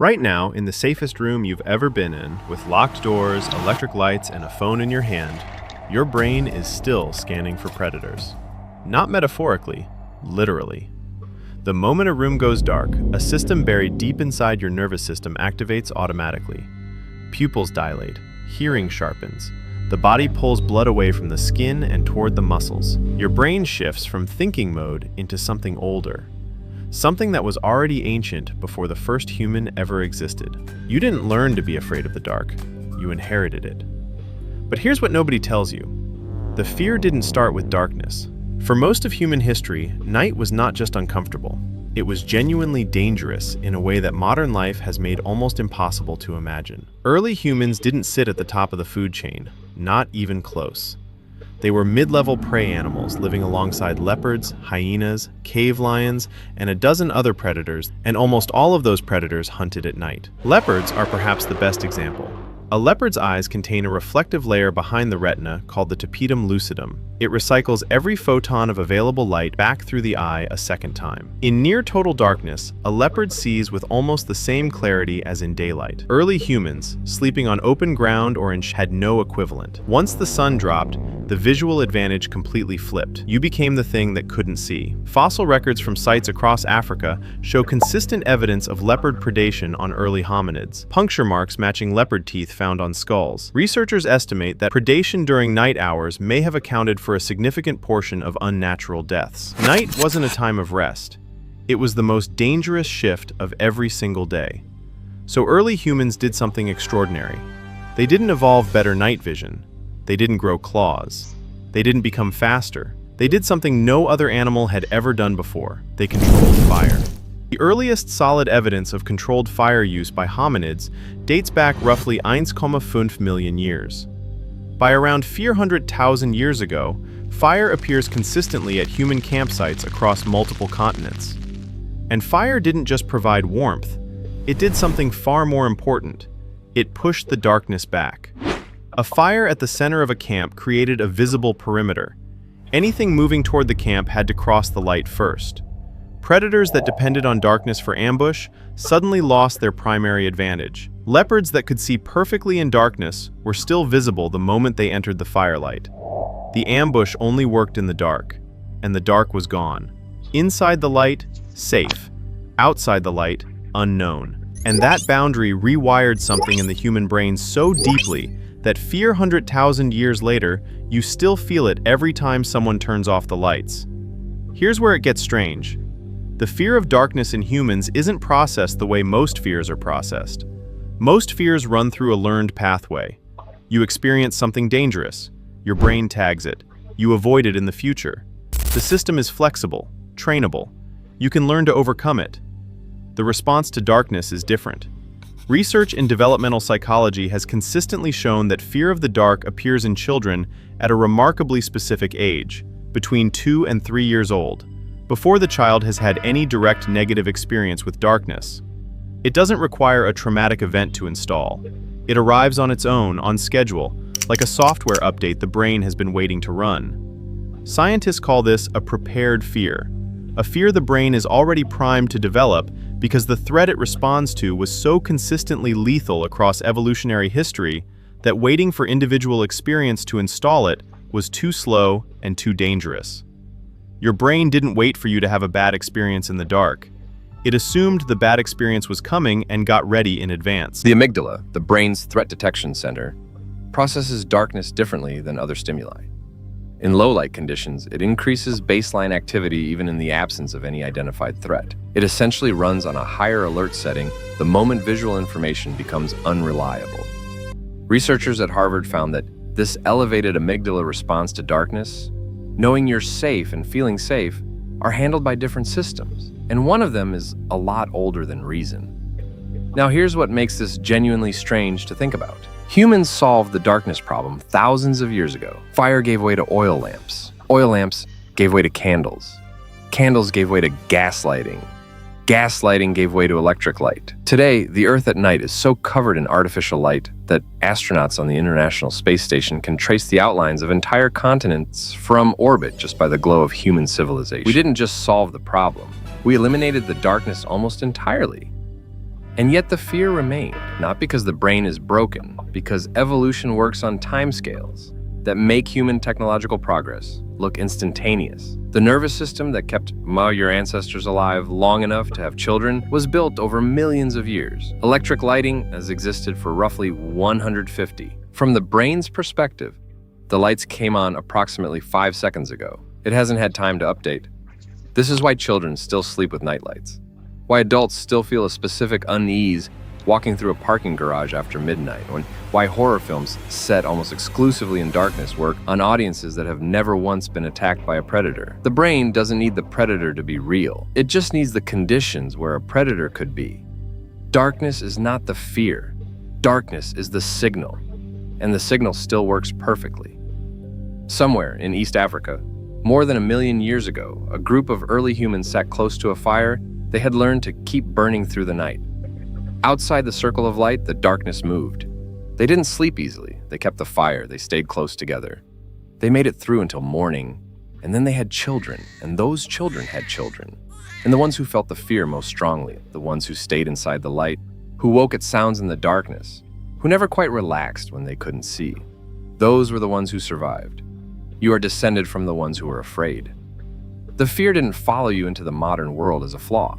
Right now, in the safest room you've ever been in, with locked doors, electric lights, and a phone in your hand, your brain is still scanning for predators. Not metaphorically, literally. The moment a room goes dark, a system buried deep inside your nervous system activates automatically. Pupils dilate, hearing sharpens. The body pulls blood away from the skin and toward the muscles. Your brain shifts from thinking mode into something older. Something that was already ancient before the first human ever existed. You didn't learn to be afraid of the dark, you inherited it. But here's what nobody tells you. The fear didn't start with darkness. For most of human history, night was not just uncomfortable. It was genuinely dangerous in a way that modern life has made almost impossible to imagine. Early humans didn't sit at the top of the food chain, not even close. They were mid-level prey animals living alongside leopards, hyenas, cave lions, and a dozen other predators, and almost all of those predators hunted at night. Leopards are perhaps the best example. A leopard's eyes contain a reflective layer behind the retina called the tapetum lucidum. It recycles every photon of available light back through the eye a second time. In near total darkness, a leopard sees with almost the same clarity as in daylight. Early humans, sleeping on open ground or in had no equivalent. Once the sun dropped, the visual advantage completely flipped. You became the thing that couldn't see. Fossil records from sites across Africa show consistent evidence of leopard predation on early hominids, puncture marks matching leopard teeth found on skulls. Researchers estimate that predation during night hours may have accounted for a significant portion of unnatural deaths. Night wasn't a time of rest. It was the most dangerous shift of every single day. So early humans did something extraordinary. They didn't evolve better night vision. They didn't grow claws. They didn't become faster. They did something no other animal had ever done before. They controlled fire. The earliest solid evidence of controlled fire use by hominids dates back roughly 1,5 million years. By around 400,000 years ago, fire appears consistently at human campsites across multiple continents. And fire didn't just provide warmth, it did something far more important. It pushed the darkness back. A fire at the center of a camp created a visible perimeter. Anything moving toward the camp had to cross the light first. Predators that depended on darkness for ambush suddenly lost their primary advantage. Leopards that could see perfectly in darkness were still visible the moment they entered the firelight. The ambush only worked in the dark, and the dark was gone. Inside the light, safe. Outside the light, unknown. And that boundary rewired something in the human brain so deeply that 400,000 years later, you still feel it every time someone turns off the lights. Here's where it gets strange. The fear of darkness in humans isn't processed the way most fears are processed. Most fears run through a learned pathway. You experience something dangerous. Your brain tags it. You avoid it in the future. The system is flexible, trainable. You can learn to overcome it. The response to darkness is different. Research in developmental psychology has consistently shown that fear of the dark appears in children at a remarkably specific age, between 2 and 3 years old, before the child has had any direct negative experience with darkness. It doesn't require a traumatic event to install. It arrives on its own, on schedule, like a software update the brain has been waiting to run. Scientists call this a prepared fear, a fear the brain is already primed to develop because the threat it responds to was so consistently lethal across evolutionary history that waiting for individual experience to install it was too slow and too dangerous. Your brain didn't wait for you to have a bad experience in the dark. It assumed the bad experience was coming and got ready in advance. The amygdala, the brain's threat detection center, processes darkness differently than other stimuli. In low-light conditions, it increases baseline activity even in the absence of any identified threat. It essentially runs on a higher alert setting the moment visual information becomes unreliable. Researchers at Harvard found that this elevated amygdala response to darkness, knowing you're safe and feeling safe, are handled by different systems, and one of them is a lot older than reason. Now here's what makes this genuinely strange to think about. Humans solved the darkness problem thousands of years ago. Fire gave way to oil lamps. Oil lamps gave way to candles. Candles gave way to gaslighting. Gaslighting gave way to electric light. Today, the Earth at night is so covered in artificial light that astronauts on the International Space Station can trace the outlines of entire continents from orbit just by the glow of human civilization. We didn't just solve the problem. We eliminated the darkness almost entirely. And yet the fear remained, not because the brain is broken, because evolution works on timescales that make human technological progress look instantaneous. The nervous system that kept your ancestors alive long enough to have children was built over millions of years. Electric lighting has existed for roughly 150. From the brain's perspective, the lights came on approximately 5 seconds ago. It hasn't had time to update. This is why children still sleep with nightlights, why adults still feel a specific unease walking through a parking garage after midnight, and why horror films set almost exclusively in darkness work on audiences that have never once been attacked by a predator. The brain doesn't need the predator to be real. It just needs the conditions where a predator could be. Darkness is not the fear. Darkness is the signal, and the signal still works perfectly. Somewhere in East Africa, more than 1 million years ago, a group of early humans sat close to a fire. They had learned to keep burning through the night. Outside the circle of light, the darkness moved. They didn't sleep easily. They kept the fire. They stayed close together. They made it through until morning, and then they had children, and those children had children. And the ones who felt the fear most strongly, the ones who stayed inside the light, who woke at sounds in the darkness, who never quite relaxed when they couldn't see, those were the ones who survived. You are descended from the ones who were afraid. The fear didn't follow you into the modern world as a flaw.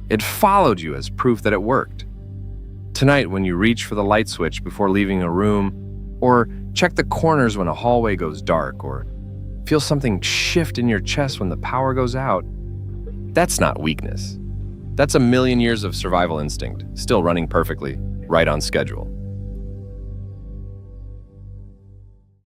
It followed you as proof that it worked. Tonight, when you reach for the light switch before leaving a room, or check the corners when a hallway goes dark, or feel something shift in your chest when the power goes out, that's not weakness. That's 1 million years of survival instinct, still running perfectly, right on schedule.